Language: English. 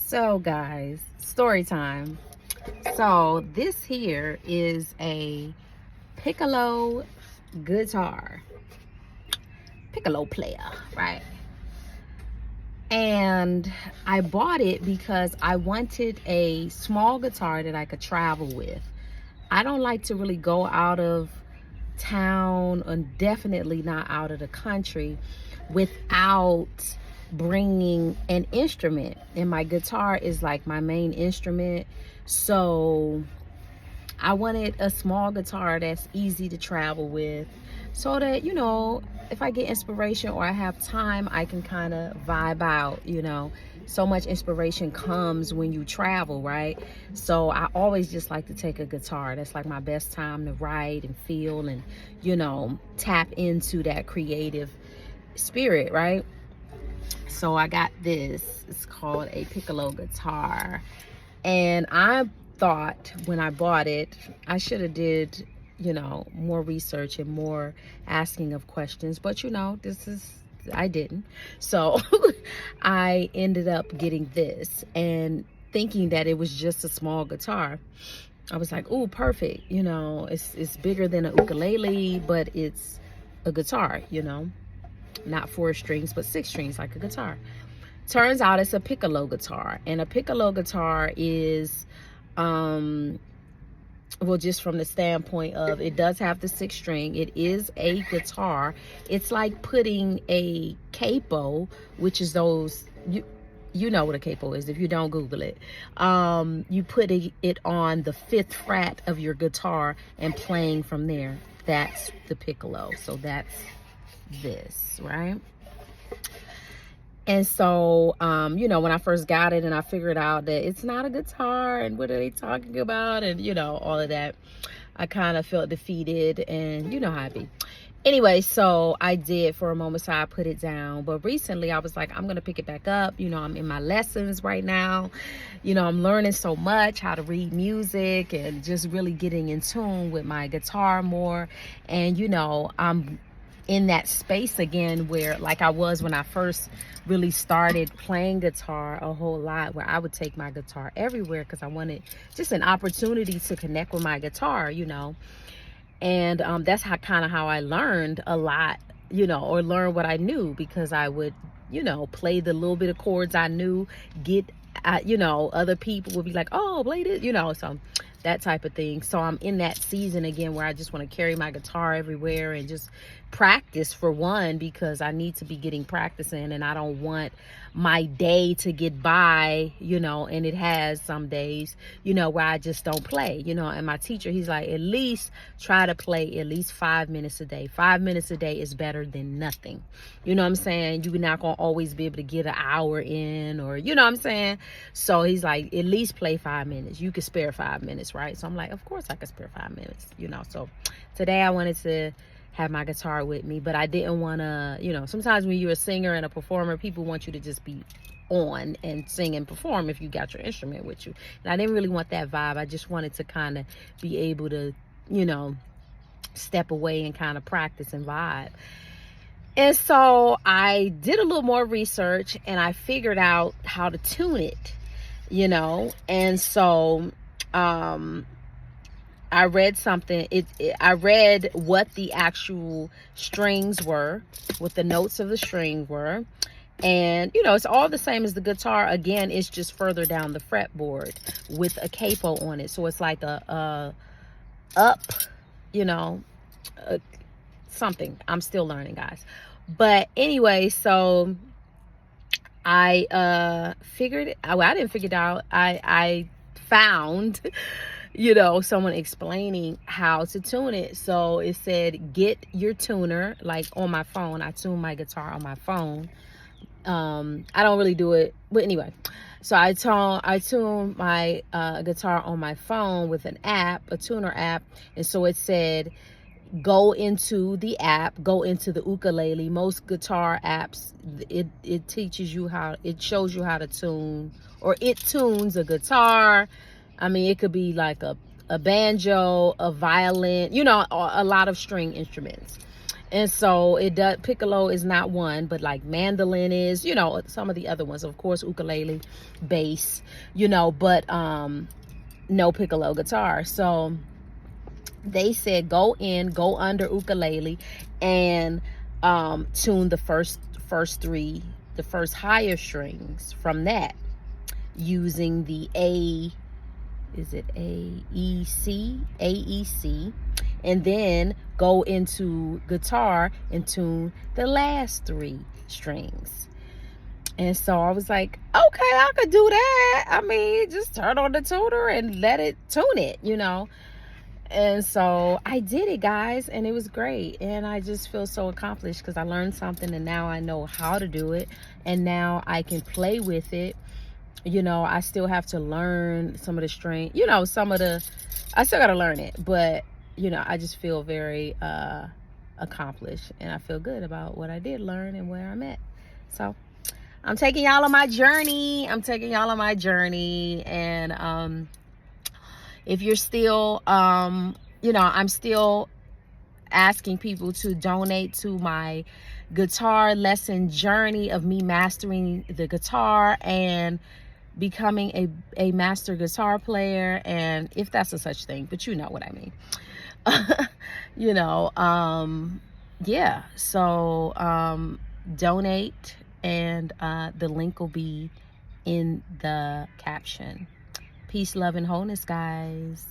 So guys, story time. So this here is a piccolo guitar, piccolo player, right? And I bought it because I wanted a small guitar that I could travel with. I don't like to really go out of town, and definitely not out of the country, without bringing an instrument. And my guitar is like my main instrument, so I wanted a small guitar that's easy to travel with, so that, if I get inspiration or I have time, I can kind of vibe out. So much inspiration comes when you travel, right? So I always just like to take a guitar. That's like my best time to write and feel and, tap into that creative spirit, right? So I got this. It's called a piccolo guitar. And I thought when I bought it, I should have did, more research and more asking of questions. But, I didn't. So I ended up getting this and thinking that it was just a small guitar. I was like, oh, perfect. It's bigger than a ukulele, but it's a guitar, not 4 strings, but 6 strings like a guitar. Turns out it's a piccolo guitar, and a piccolo guitar is, just from the standpoint of, it does have the 6 string. It is a guitar. It's like putting a capo, which is those, you know what a capo is. If you don't, Google it. You put it on the 5th fret of your guitar and playing from there. That's the piccolo. So that's this, right? And so, when I first got it and I figured out that it's not a guitar and what are they talking about and, all of that, I kind of felt defeated, and you know how I be. Anyway, so I did for a moment, so I put it down. But recently I was like, I'm going to pick it back up. I'm in my lessons right now. I'm learning so much, how to read music and just really getting in tune with my guitar more. And, I'm in that space again where, like I was when I first really started playing guitar a whole lot, where I would take my guitar everywhere because I wanted just an opportunity to connect with my guitar, and that's how I learned a lot, or learn what I knew, because I would, play the little bit of chords I knew, other people would be like, oh, play this, so that type of thing. So I'm in that season again where I just want to carry my guitar everywhere and just practice, for one, because I need to be getting practice in, and I don't want my day to get by, and it has some days, where I just don't play, and my teacher, he's like, at least try to play at least 5 minutes a day. 5 minutes a day is better than nothing. You know what I'm saying? You're not going to always be able to get an hour in, or, you know what I'm saying? So he's like, at least play 5 minutes. You can spare 5 minutes, right? So I'm like, of course I can spare 5 minutes, So today I wanted to have my guitar with me, but I didn't want to, sometimes when you're a singer and a performer, people want you to just be on and sing and perform if you got your instrument with you. And I didn't really want that vibe. I just wanted to kind of be able to, step away and kind of practice and vibe. And so I did a little more research and I figured out how to tune it, and so I read something. I read what the actual strings were, what the notes of the string were. And, it's all the same as the guitar. Again, it's just further down the fretboard with a capo on it. So it's like a up, something. I'm still learning, guys. But anyway, so I figured it. Well, I didn't figure it out. I found someone explaining how to tune it. So it said, get your tuner, like on my phone. I tune my guitar on my phone. I don't really do it, but anyway, so I tune my guitar on my phone with an app, a tuner app. And so it said, go into the app, go into the ukulele. Most guitar apps, it teaches you it shows you how to tune, or it tunes a guitar. I mean, it could be like a banjo, a violin, a lot of string instruments. And so it does, piccolo is not one, but like mandolin is, you know, some of the other ones, of course, ukulele, bass, you know, but no piccolo guitar. So they said go under ukulele and tune the first three, the first higher strings from that, using the AEC, and then go into guitar and tune the last three strings. And so I was like, okay, I could do that. I mean, just turn on the tuner and let it tune it, you know. And so I did it, guys, and it was great. And I just feel so accomplished because I learned something, and now I know how to do it, and now I can play with it. You know, I still have to learn some of the string, you know, I still got to learn it, but, you know, I just feel very accomplished, and I feel good about what I did learn and where I'm at. So I'm taking y'all on my journey. And if you're still, you know, I'm still asking people to donate to my guitar lesson journey of me mastering the guitar and becoming a master guitar player, and if that's a such thing, but you know what I mean. You know, yeah, so donate, and the link will be in the caption. Peace, love, and wholeness, guys.